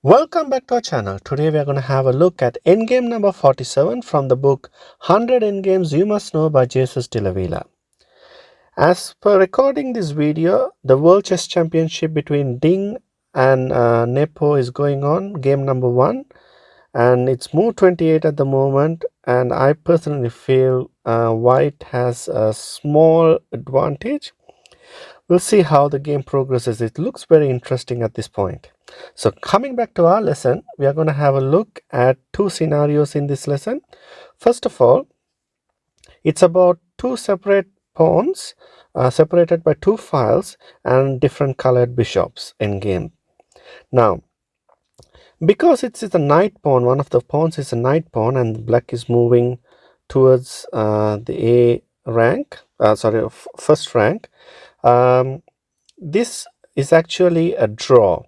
Welcome back to our channel. Today we are going to have a look at Endgame number 47 from the book 100 Endgames You Must Know by Jesus de la Villa. As per recording this video, the World Chess Championship between Ding and Nepo is going on, game number 1, and it's move 28 at the moment, and I personally feel White has a small advantage. We'll see how the game progresses. It looks very interesting at this point. So coming back to our lesson, we are going to have a look at two scenarios in this lesson. First of all, it's about two separate pawns separated by two files and different colored bishops in game. Now, because it's a knight pawn, one of the pawns is a knight pawn and black is moving towards the A rank, first rank. This is actually a draw.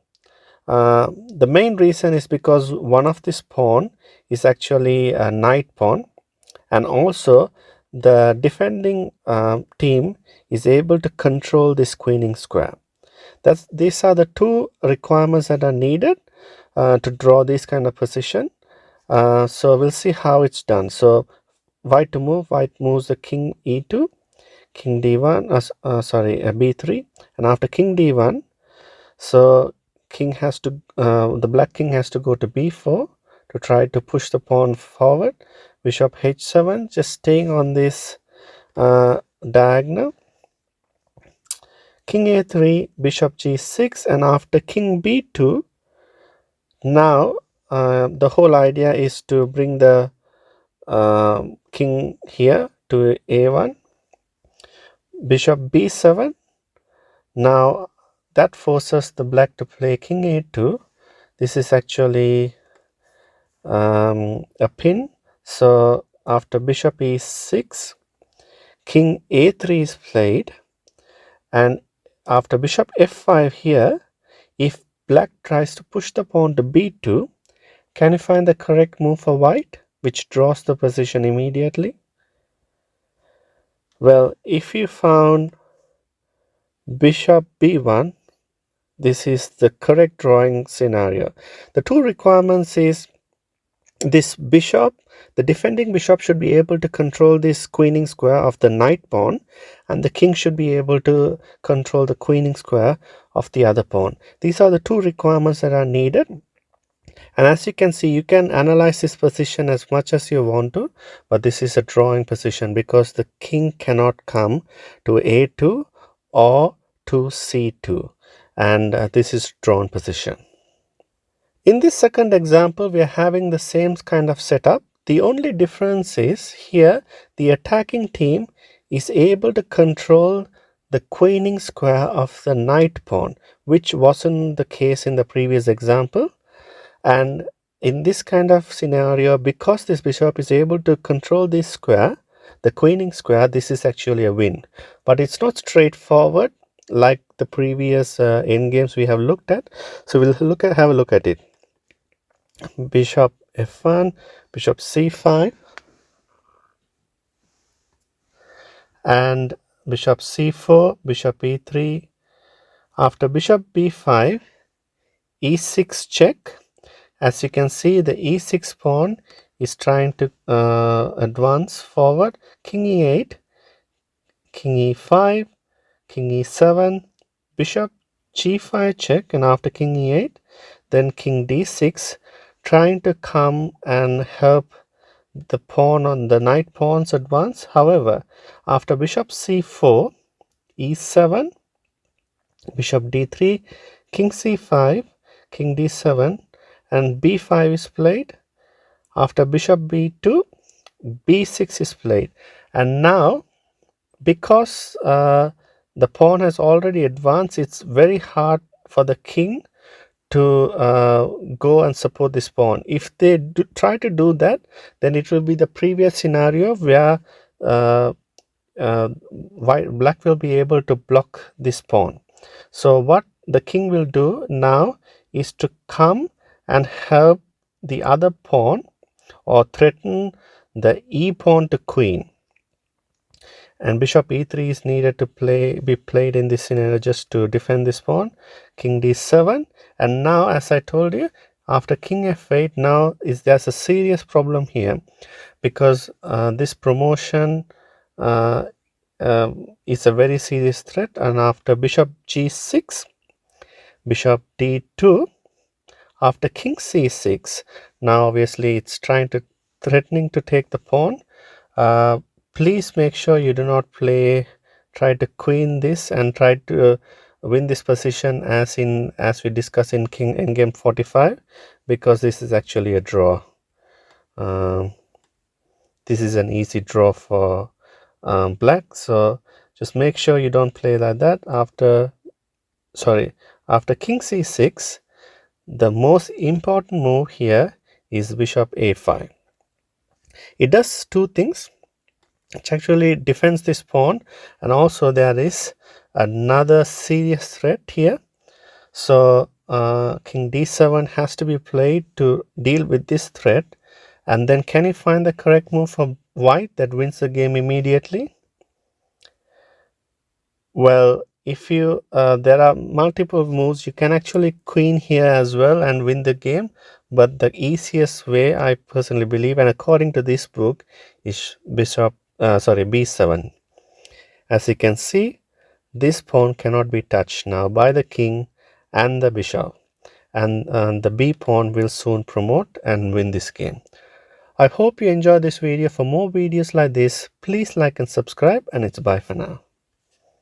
The main reason is because one of this pawn is actually a knight pawn, and also the defending team is able to control this queening square. These are the two requirements that are needed to draw this kind of position. So we'll see how it's done. So white to move, white moves the king e2, king d1, b3, and after king d1, so king has to the black king has to go to b4 to try to push the pawn forward. Bishop h7, just staying on this diagonal. King a3, bishop g6, and after king b2, now the whole idea is to bring the king here to a1. Bishop b7. Now that forces the black to play king a2. This is actually a pin. So after bishop e6, king a3 is played, and after bishop f5 here, if black tries to push the pawn to b2, can you find the correct move for white, which draws the position immediately? Well, if you found bishop b1, this is the correct drawing scenario. The two requirements is this bishop, the defending bishop should be able to control this queening square of the knight pawn, and the king should be able to control the queening square of the other pawn. These are the two requirements that are needed. And as you can see, you can analyze this position as much as you want to, but this is a drawing position because the king cannot come to a2 or to c2, and this is drawn position. In this second example, we are having the same kind of setup. The only difference is here the attacking team is able to control the queening square of the knight pawn, which wasn't the case in the previous example. And in this kind of scenario, because this bishop is able to control this square, the queening square, this is actually a win. But it's not straightforward like the previous endgames we have looked at. So we'll have a look at it. Bishop f1, bishop c5, and bishop c4, bishop e3. After bishop b5, e6 check. As you can see, the e6 pawn is trying to advance forward. King e8, king e5, king e7, bishop g5 check, and after king e8, then king d6, trying to come and help the pawn on the knight pawns advance. However, after bishop c4, e7, bishop d3, king c5, king d7, and b5 is played. After bishop b2, b6 is played. And now, because the pawn has already advanced, it's very hard for the king to go and support this pawn. If they try to do that, then it will be the previous scenario where black will be able to block this pawn. So what the king will do now is to come and help the other pawn or threaten the e pawn to queen. And bishop e3 is needed to be played in this scenario just to defend this pawn. King d7, and now, as I told you, After king f8, now there's a serious problem here, because this promotion uh, is a very serious threat. And after bishop g6, bishop d2, after king c6, now obviously it's threatening to take the pawn. Please make sure you do not try to queen this and try to win this position as we discussed in king endgame 45, because this is actually a draw. Um, this is an easy draw for black, so just make sure you don't play like that. After king c6, the most important move here is bishop a5. It does two things. It actually defends this pawn, and also there is another serious threat here. So king d7 has to be played to deal with this threat. And then can you find the correct move for white that wins the game immediately? Well, if you there are multiple moves. You can actually queen here as well and win the game, but the easiest way, I personally believe, and according to this book, is b7. As you can see, this pawn cannot be touched now by the king and the bishop, and the b pawn will soon promote and win this game. I hope you enjoyed this video. For more videos like this, please like and subscribe, and it's bye for now.